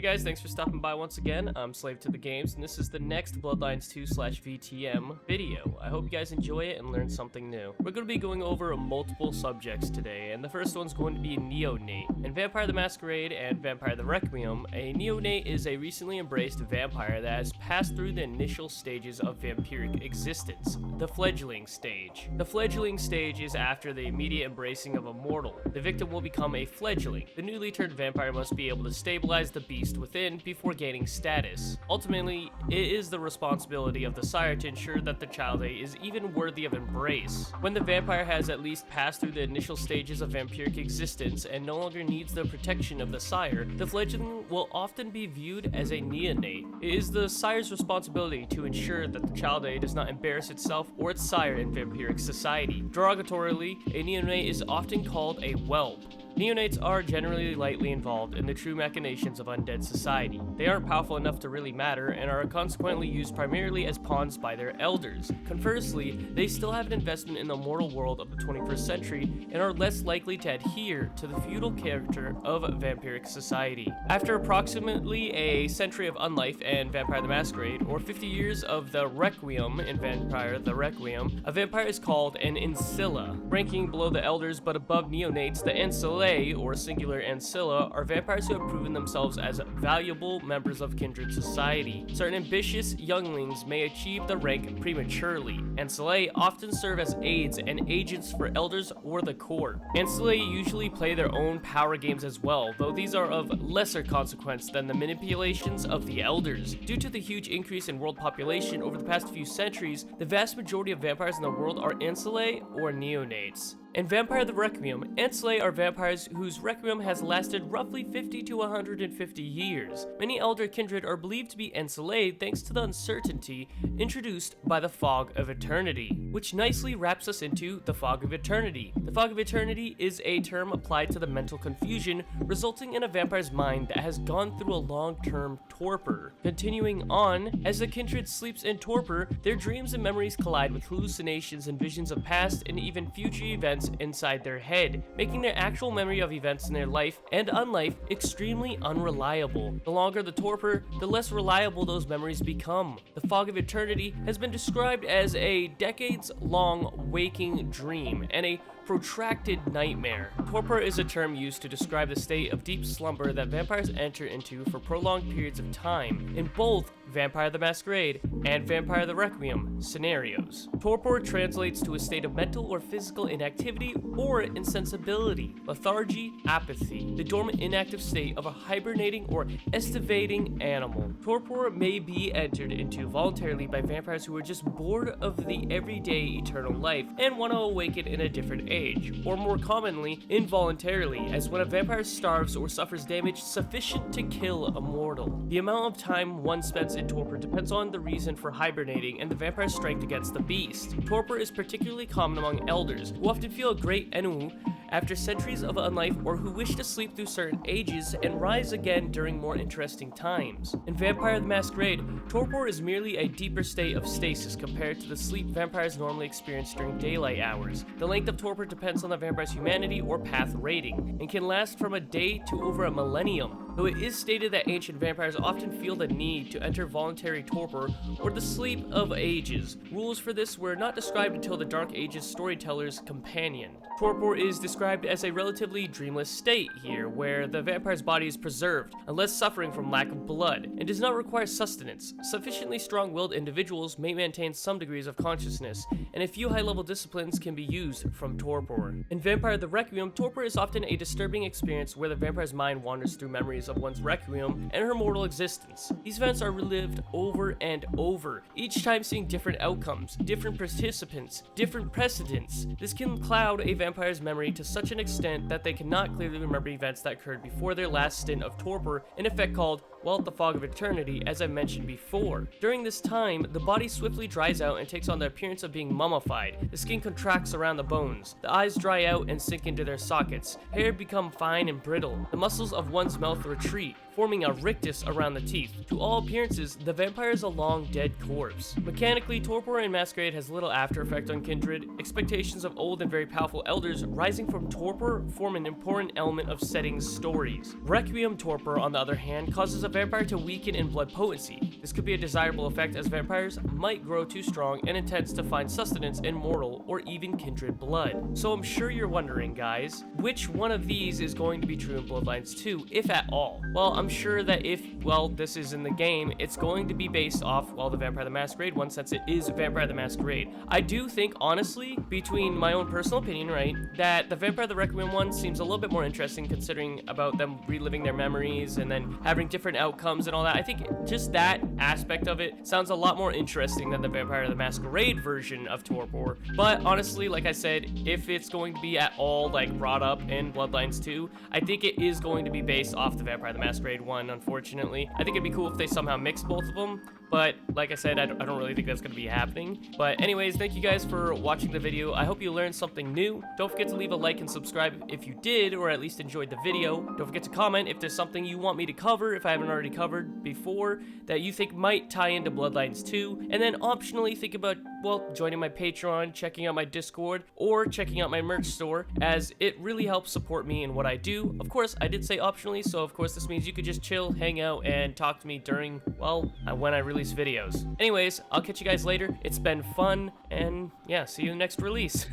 guys, thanks for stopping by once again. I'm Slave to the Games, and this is the next Bloodlines 2/VTM video. I hope you guys enjoy it and learn something new. We're going to be going over multiple subjects today, and the first one's going to be Neonate. In Vampire the Masquerade and Vampire the Requiem, a Neonate is a recently embraced vampire that has passed through the initial stages of vampiric existence, the Fledgling stage. The Fledgling stage is after the immediate embracing of a mortal. The victim will become a fledgling. The newly turned vampire must be able to stabilize the beast within before gaining status. Ultimately, it is the responsibility of the sire to ensure that the child is even worthy of embrace. When the vampire has at least passed through the initial stages of vampiric existence and no longer needs the protection of the sire, the fledgling will often be viewed as a neonate. It is the sire's responsibility to ensure that the child does not embarrass itself or its sire in vampiric society. Derogatorily, a neonate is often called a whelp. Neonates are generally lightly involved in the true machinations of undead society. They aren't powerful enough to really matter and are consequently used primarily as pawns by their elders. Conversely, they still have an investment in the mortal world of the 21st century and are less likely to adhere to the feudal character of vampiric society. After approximately a century of Unlife and Vampire the Masquerade, or 50 years of the Requiem in Vampire the Requiem, a vampire is called an ancilla. Ranking below the elders but above neonates, the ancillae, or singular ancilla, are vampires who have proven themselves as valuable members of kindred society. Certain ambitious younglings may achieve the rank prematurely. Ancillae often serve as aides and agents for elders or the court. Ancillae usually play their own power games as well, though these are of lesser consequence than the manipulations of the elders. Due to the huge increase in world population over the past few centuries, the vast majority of vampires in the world are ancillae or neonates. In Vampire the Requiem, ancillae are vampires whose requiem has lasted roughly 50 to 150 years. Many elder kindred are believed to be ancillae thanks to the uncertainty introduced by the Fog of Eternity, which nicely wraps us into the Fog of Eternity. The Fog of Eternity is a term applied to the mental confusion resulting in a vampire's mind that has gone through a long-term torpor. Continuing on, as the kindred sleeps in torpor, their dreams and memories collide with hallucinations and visions of past and even future events inside their head, making their actual memory of events in their life and unlife extremely unreliable. The longer the torpor, the less reliable those memories become. The Fog of Eternity has been described as a decades-long waking dream and a protracted nightmare. Torpor is a term used to describe the state of deep slumber that vampires enter into for prolonged periods of time in both Vampire the Masquerade and Vampire the Requiem scenarios. Torpor translates to a state of mental or physical inactivity or insensibility, lethargy, apathy, the dormant inactive state of a hibernating or estivating animal. Torpor may be entered into voluntarily by vampires who are just bored of the everyday eternal life and want to awaken in a different age, or more commonly, involuntarily, as when a vampire starves or suffers damage sufficient to kill a mortal. The amount of time one spends in torpor depends on the reason for hibernating and the vampire's strength against the beast. Torpor is particularly common among elders, who often feel a great ennui after centuries of unlife or who wish to sleep through certain ages and rise again during more interesting times. In Vampire the Masquerade, torpor is merely a deeper state of stasis compared to the sleep vampires normally experience during daylight hours. The length of torpor depends on the vampire's humanity or path rating, and can last from a day to over a millennium, though it is stated that ancient vampires often feel the need to enter voluntary torpor or the sleep of ages. Rules for this were not described until the Dark Ages storyteller's companion. Torpor is described as a relatively dreamless state here, where the vampire's body is preserved, unless suffering from lack of blood, and does not require sustenance. Sufficiently strong-willed individuals may maintain some degrees of consciousness, and a few high-level disciplines can be used from torpor. In Vampire the Requiem, torpor is often a disturbing experience where the vampire's mind wanders through memories of one's requiem and her mortal existence. These events are relived over and over, each time seeing different outcomes, different participants, different precedents. This can cloud a vampire's memory to such an extent that they cannot clearly remember events that occurred before their last stint of torpor, an effect called, well, the Fog of Eternity, as I mentioned before. During this time, the body swiftly dries out and takes on the appearance of being mummified. The skin contracts around the bones, the eyes dry out and sink into their sockets, hair become fine and brittle, the muscles of one's mouth retreat, forming a rictus around the teeth. To all appearances, the vampire is a long dead corpse. Mechanically, Torpor and Masquerade has little after effect on Kindred. Expectations of old and very powerful elders rising from Torpor form an important element of setting stories. Requiem Torpor, on the other hand, causes a vampire to weaken in blood potency. This could be a desirable effect as vampires might grow too strong and intends to find sustenance in mortal or even kindred blood. So I'm sure you're wondering, guys, which one of these is going to be true in Bloodlines 2, if at all? Well, I'm sure that if, well, this is in the game, it's going to be based off, well, the Vampire the Masquerade one, since it is Vampire the Masquerade. I do think, honestly, between my own personal opinion, right, that the Vampire the Requiem one seems a little bit more interesting considering about them reliving their memories and then having different outcomes and all that. I think just that aspect of it sounds a lot more interesting than the Vampire the Masquerade version of Torpor. But honestly, like I said, if it's going to be at all like brought up in Bloodlines 2, I think it is going to be based off the Vampire the Masquerade one, unfortunately. I think it'd be cool if they somehow mix both of them, but like I said, I don't really think that's going to be happening. But anyways, thank you guys for watching the video. I hope you learned something new. Don't forget to leave a like and subscribe if you did, or at least enjoyed the video. Don't forget to comment if there's something you want me to cover, if I haven't already covered before, that you think might tie into Bloodlines 2. And then optionally think about, well, joining my Patreon, checking out my Discord, or checking out my merch store, as it really helps support me in what I do. Of course, I did say optionally, so of course this means you could just chill, hang out, and talk to me during, well, when I release videos. Anyways, I'll catch you guys later. It's been fun, and yeah, see you next release.